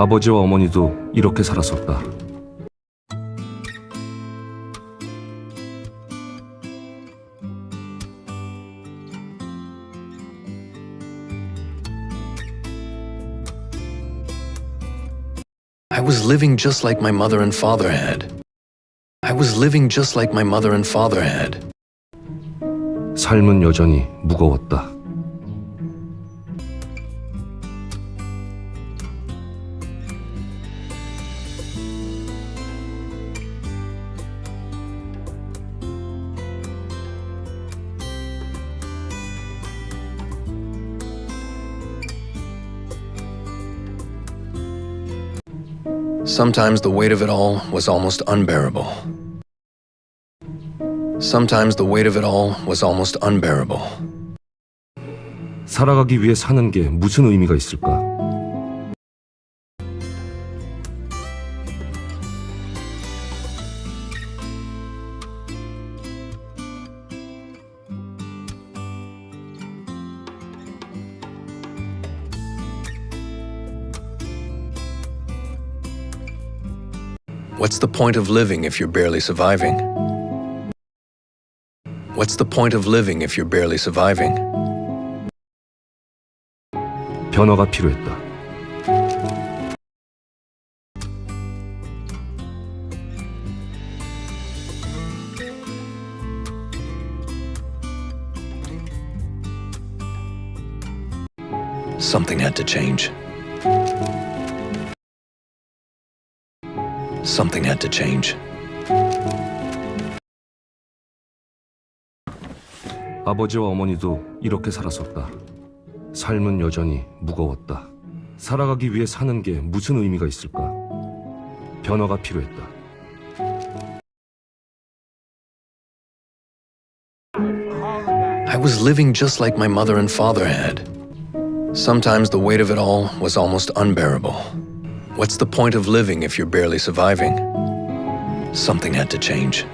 아버지와 어머니도 이렇게 살았었다. I was living just like my mother and father had. I was living just like my mother and father had. 삶은 여전히 무거웠다. Sometimes the weight of it all was almost unbearable. Sometimes the weight of it all was almost unbearable. 살아가기 위해 사는 게 무슨 의미가 있을까? What's the point of living if you're barely surviving? What's the point of living if you're barely surviving? 변화가 필요했다. Something had to change. Something had to change. 아버지와 어머니도 이렇게 살았었다. 삶은 여전히 무거웠다. 살아가기 위해 사는 게 무슨 의미가 있을까? 변화가 필요했다. I was living just like my mother and father had. Sometimes the weight of it all was almost unbearable. What's the point of living if you're barely surviving? Something had to change.